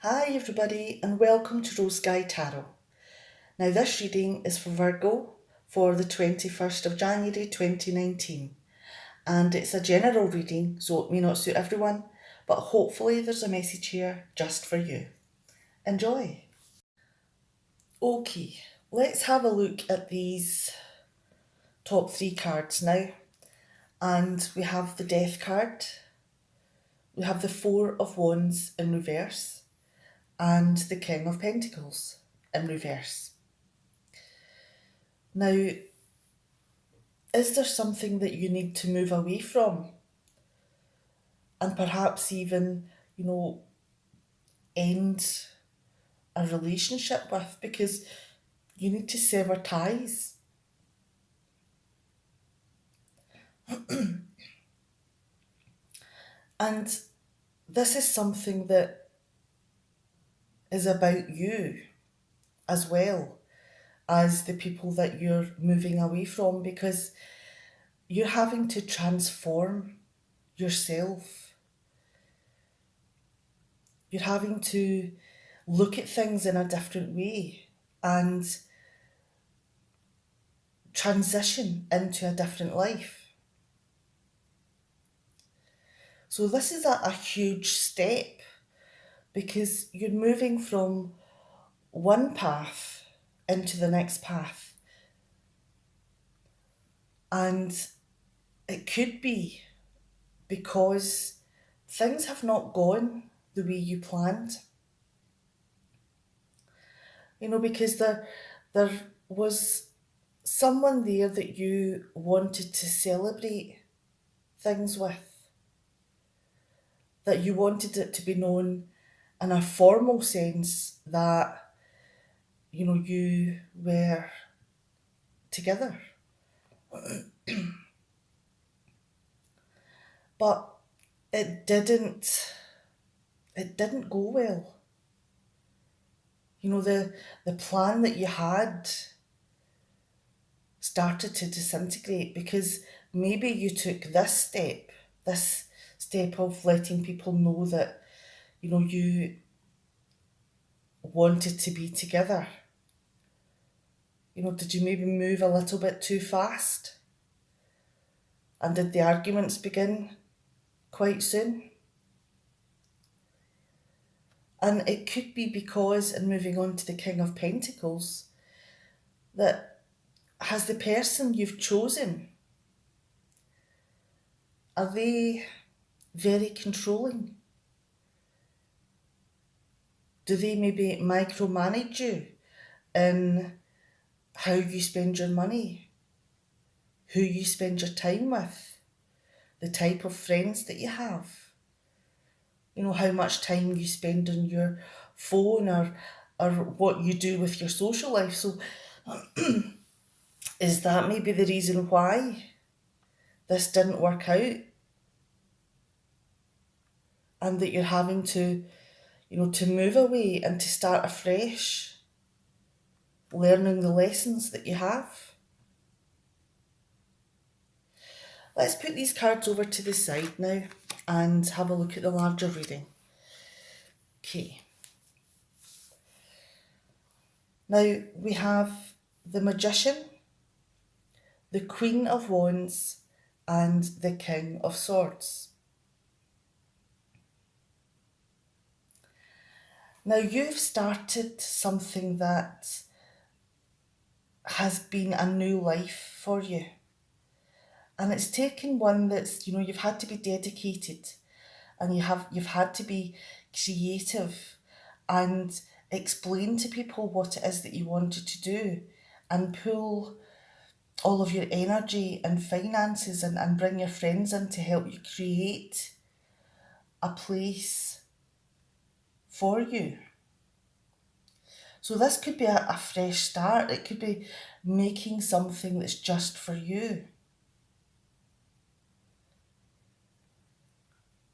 Hi everybody and welcome to Rose Sky Tarot. Now this reading is for Virgo for the 21st of January 2019 and it's a general reading so it may not suit everyone, but hopefully there's a message here just for you. Enjoy! Okay, let's have a look at these top three cards now, and we have the Death card, we have the Four of Wands in reverse and the King of Pentacles in reverse. Now, is there something that you need to move away from? And perhaps even, end a relationship with because you need to sever ties. And this is something that is about you as well as the people that you're moving away from, because you're having to transform yourself. You're having to look at things in a different way and transition into a different life. So this is a huge step because you're moving from one path into the next path. And it could be because things have not gone the way you planned. Because there was someone there that you wanted to celebrate things with, that you wanted it to be known in a formal sense that, you were together. But it didn't go well. The plan that you had started to disintegrate because maybe you took this step of letting people know that, you wanted to be together. Did you maybe move a little bit too fast? And did the arguments begin quite soon? And it could be because, in moving on to the King of Pentacles, that has the person you've chosen, are they very controlling? Do they maybe micromanage you in how you spend your money, who you spend your time with, the type of friends that you have? How much time you spend on your phone or what you do with your social life. So is that maybe the reason why this didn't work out? And that you're having to move away and to start afresh, learning the lessons that you have? Let's put these cards over to the side now and have a look at the larger reading. Okay. Now we have the Magician, the Queen of Wands, and the King of Swords. Now you've started something that has been a new life for you. And it's taken one that's, you've had to be dedicated and you've had to be creative and explain to people what it is that you wanted to do and pull all of your energy and finances and bring your friends in to help you create a place for you. So this could be a fresh start. It could be making something that's just for you.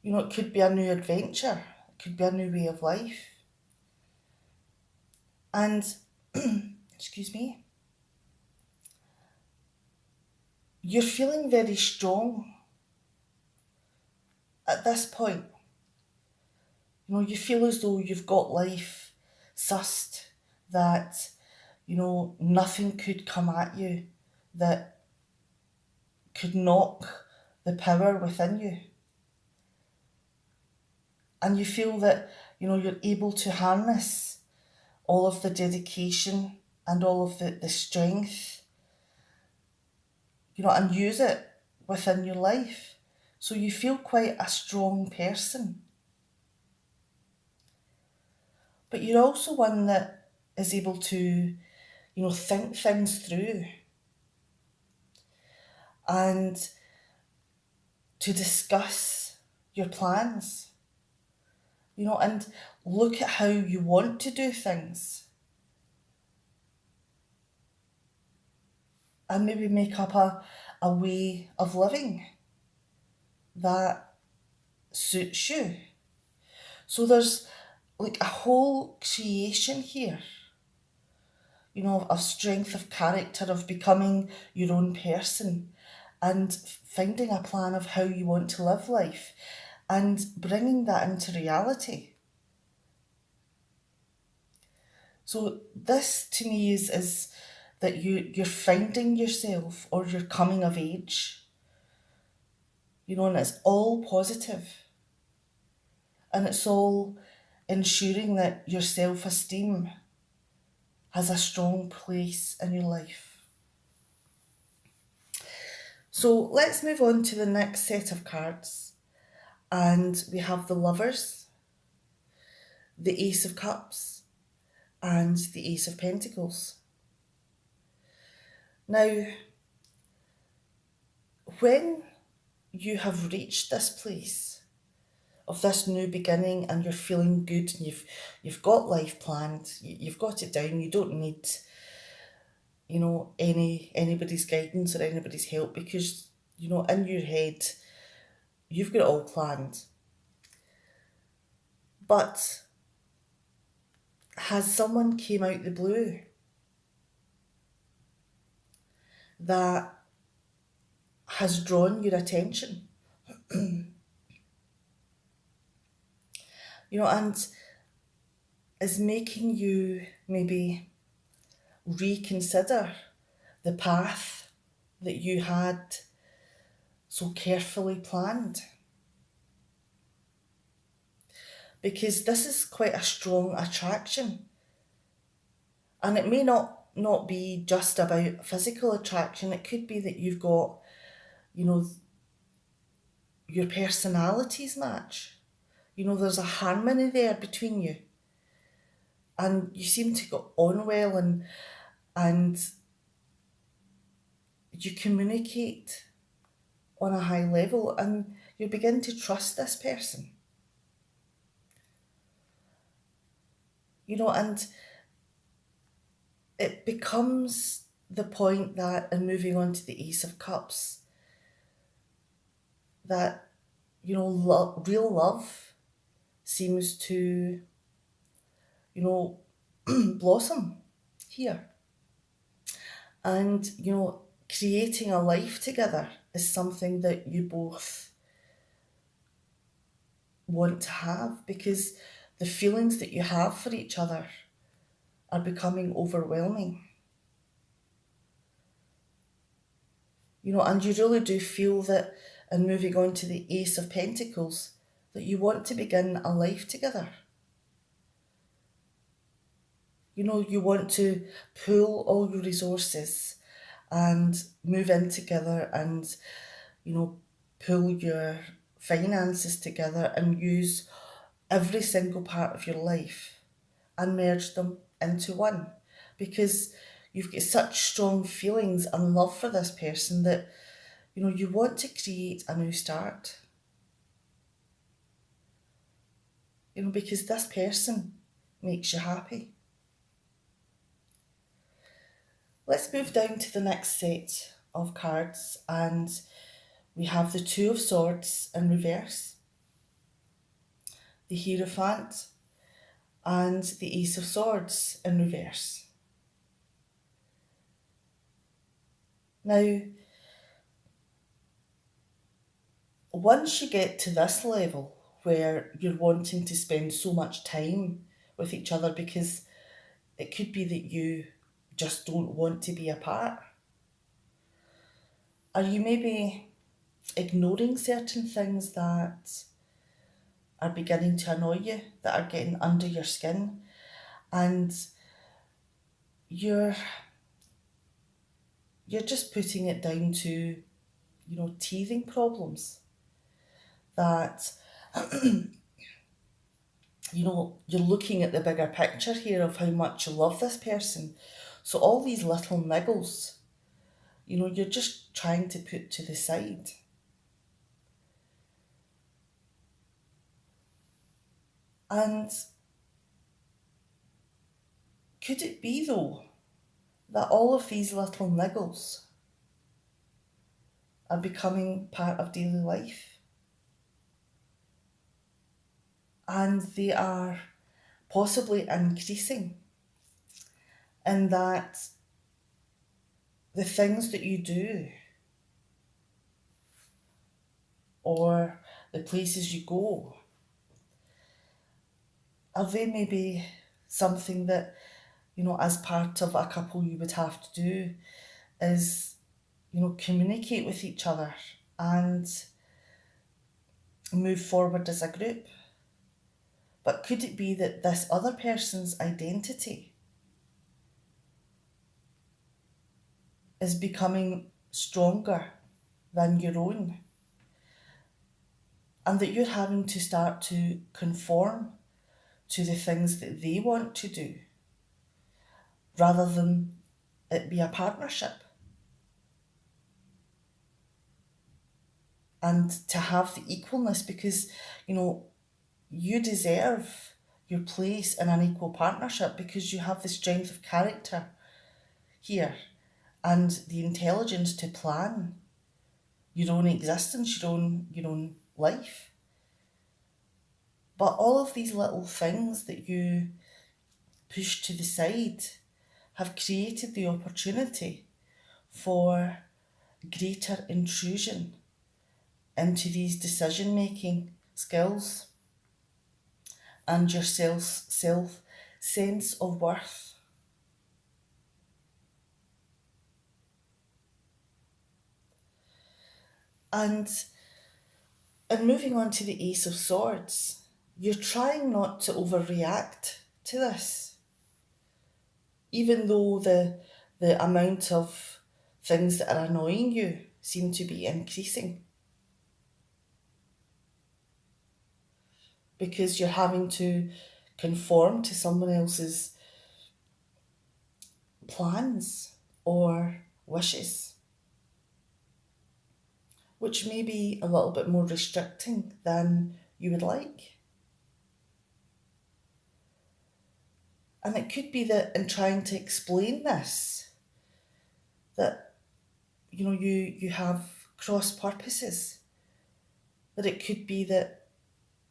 It could be a new adventure. It could be a new way of life. And, excuse me, you're feeling very strong at this point. You feel as though you've got life sussed, that, nothing could come at you that could knock the power within you. And you feel that, you're able to harness all of the dedication and all of the strength, and use it within your life. So you feel quite a strong person. But you're also one that is able to, think things through and to discuss your plans, and look at how you want to do things and maybe make up a way of living that suits you. So there's like a whole creation here, of strength of character, of becoming your own person and finding a plan of how you want to live life and bringing that into reality. So this to me is that you're finding yourself or you're coming of age, and it's all positive and it's all ensuring that your self-esteem has a strong place in your life. So let's move on to the next set of cards, and we have the Lovers, the Ace of Cups, and the Ace of Pentacles. Now, when you have reached this place of this new beginning and you're feeling good and you've got life planned, you've got it down, you don't need anybody's guidance or anybody's help, because in your head you've got it all planned. But has someone came out the blue that has drawn your attention? And is making you maybe reconsider the path that you had so carefully planned. Because this is quite a strong attraction. And it may not be just about physical attraction. It could be that you've got, your personalities match. There's a harmony there between you. And you seem to get on well, and you communicate on a high level, and you begin to trust this person. And it becomes the point that, in moving on to the Ace of Cups, that, real love seems to, blossom here. And, creating a life together is something that you both want to have, because the feelings that you have for each other are becoming overwhelming. And you really do feel that, in moving on to the Ace of Pentacles, that you want to begin a life together. You want to pool all your resources and move in together and, pool your finances together and use every single part of your life and merge them into one, because you've got such strong feelings and love for this person that, you want to create a new start. Because this person makes you happy. Let's move down to the next set of cards, and we have the Two of Swords in reverse, the Hierophant, and the Ace of Swords in reverse. Now, once you get to this level where you're wanting to spend so much time with each other because it could be that you just don't want to be apart. Are you maybe ignoring certain things that are beginning to annoy you, that are getting under your skin, and you're you're just putting it down to, teething problems that you're looking at the bigger picture here of how much you love this person. So all these little niggles, you're just trying to put to the side. And could it be though that all of these little niggles are becoming part of daily life? And they are possibly increasing in that the things that you do or the places you go, are they maybe something that, as part of a couple you would have to do is, communicate with each other and move forward as a group? But could it be that this other person's identity is becoming stronger than your own, and that you're having to start to conform to the things that they want to do rather than it be a partnership? And to have the equalness, because you deserve your place in an equal partnership because you have the strength of character here and the intelligence to plan your own existence, your own life. But all of these little things that you push to the side have created the opportunity for greater intrusion into these decision making skills and your self sense of worth. And moving on to the Ace of Swords, you're trying not to overreact to this, even though the amount of things that are annoying you seem to be increasing, because you're having to conform to someone else's plans or wishes, which may be a little bit more restricting than you would like. And it could be that in trying to explain this, that you have cross purposes, that it could be that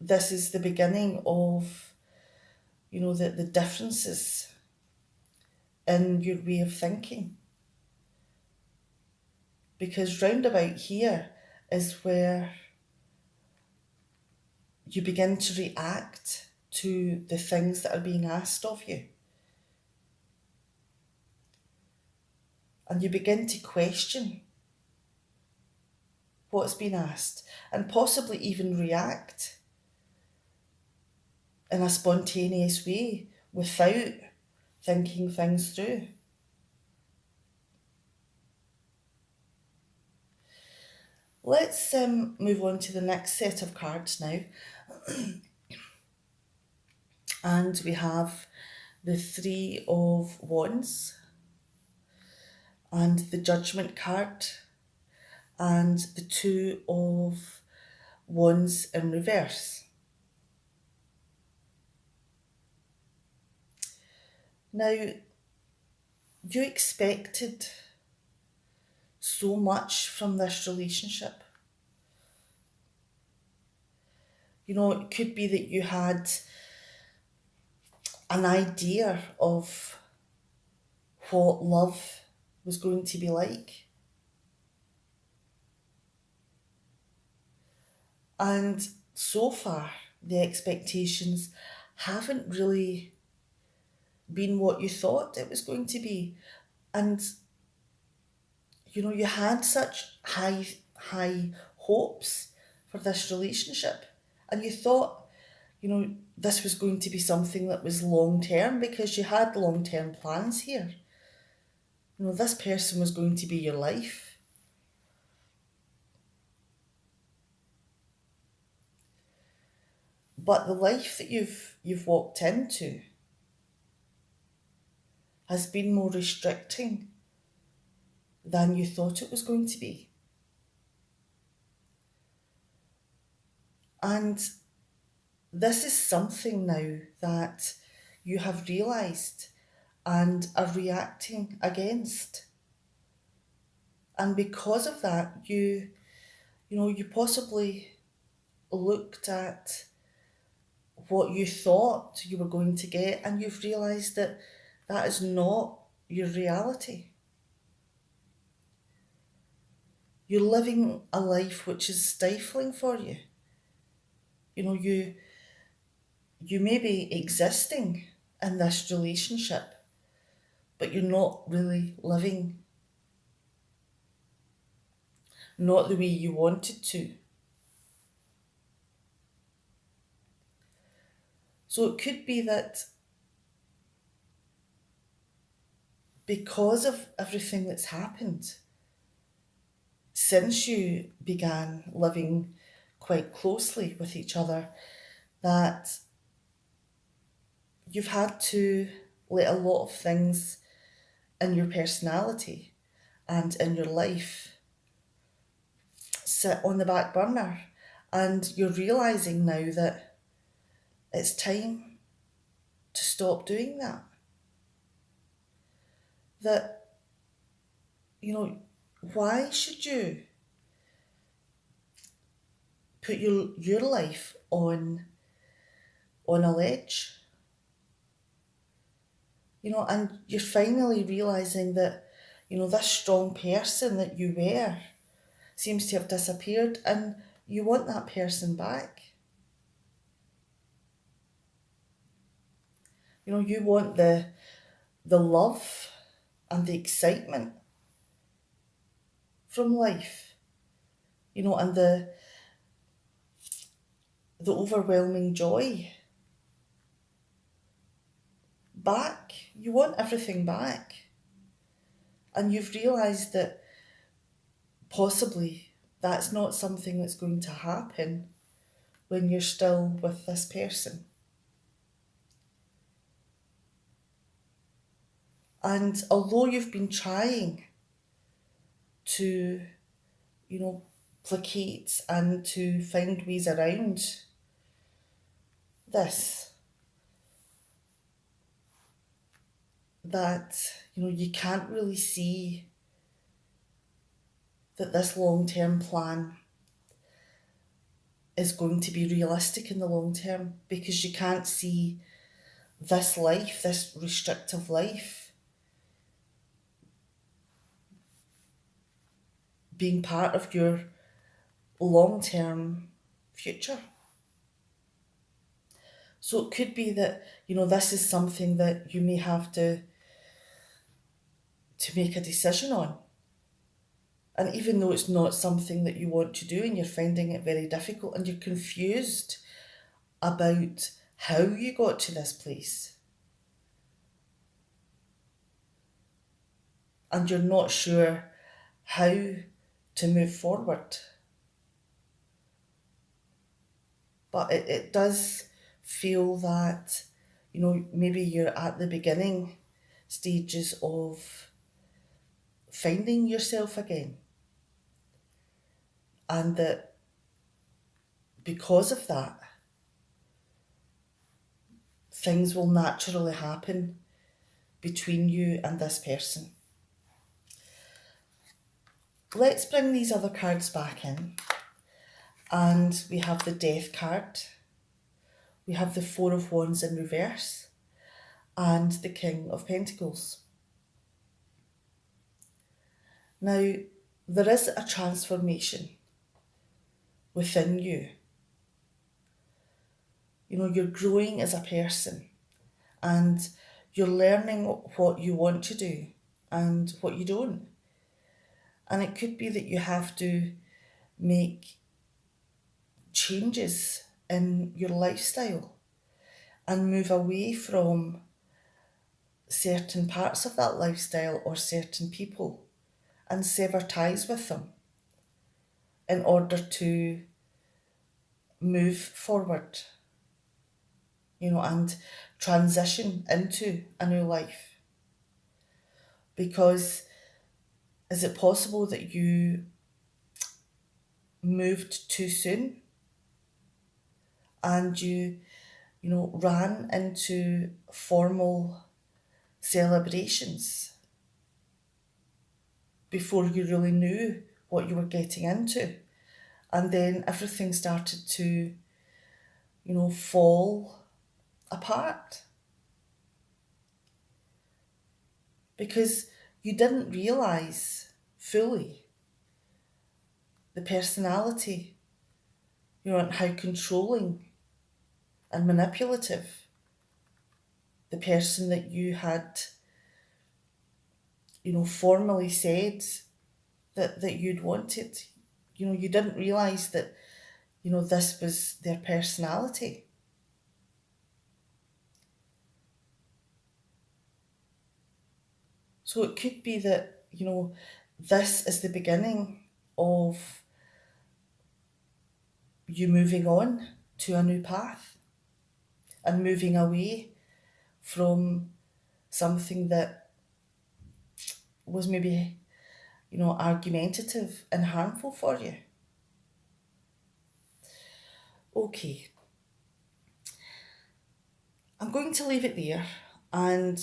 this is the beginning of the differences in your way of thinking, because roundabout here is where you begin to react to the things that are being asked of you, and you begin to question what's been asked and possibly even react in a spontaneous way without thinking things through. Let's move on to the next set of cards now. And we have the Three of Wands and the Judgment card and the Two of Wands in reverse. Now, you expected so much from this relationship. It could be that you had an idea of what love was going to be like. And so far, the expectations haven't really been what you thought it was going to be. And you had such high hopes for this relationship, and you thought, this was going to be something that was long term because you had long term plans here. This person was going to be your life. But the life that you've walked into has been more restricting than you thought it was going to be. And this is something now that you have realised and are reacting against. And because of that, you possibly looked at what you thought you were going to get, and you've realised that that is not your reality. You're living a life which is stifling for you. You may be existing in this relationship, but you're not really living, not the way you wanted to. So it could be that because of everything that's happened since you began living quite closely with each other, that you've had to let a lot of things in your personality and in your life sit on the back burner. And you're realising now that it's time to stop doing that. That, why should you put your life on a ledge? And you're finally realising that, this strong person that you were seems to have disappeared, and you want that person back. You want the love and the excitement from life, and the overwhelming joy back. You want everything back. And you've realised that possibly that's not something that's going to happen when you're still with this person. And although you've been trying to, placate and to find ways around this, that, you can't really see that this long-term plan is going to be realistic in the long term, because you can't see this life, this restrictive life, being part of your long-term future. So it could be that, this is something that you may have to make a decision on. And even though it's not something that you want to do and you're finding it very difficult and you're confused about how you got to this place, and you're not sure how to move forward, but it does feel that, maybe you're at the beginning stages of finding yourself again. And that because of that, things will naturally happen between you and this person. Let's bring these other cards back in. And we have the Death card. We have the Four of Wands in reverse. And the King of Pentacles. Now, there is a transformation within you. You're growing as a person, and you're learning what you want to do and what you don't. And it could be that you have to make changes in your lifestyle and move away from certain parts of that lifestyle or certain people and sever ties with them in order to move forward, and transition into a new life. Because is it possible that you moved too soon and you ran into formal celebrations before you really knew what you were getting into? And then everything started to, fall apart because you didn't realize fully the personality, and how controlling and manipulative the person that you had, formally said that you'd wanted. You didn't realize that, this was their personality. So it could be that, this is the beginning of you moving on to a new path and moving away from something that was maybe, argumentative and harmful for you. Okay, I'm going to leave it there. And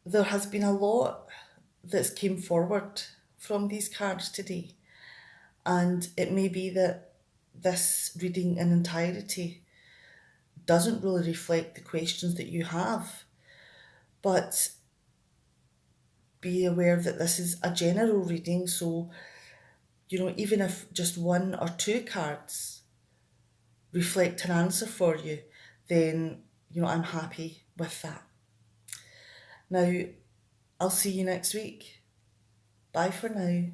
there has been a lot that's came forward from these cards today. And it may be that this reading in entirety doesn't really reflect the questions that you have. But be aware that this is a general reading. So, even if just one or two cards reflect an answer for you, then, I'm happy with that. Now, I'll see you next week. Bye for now.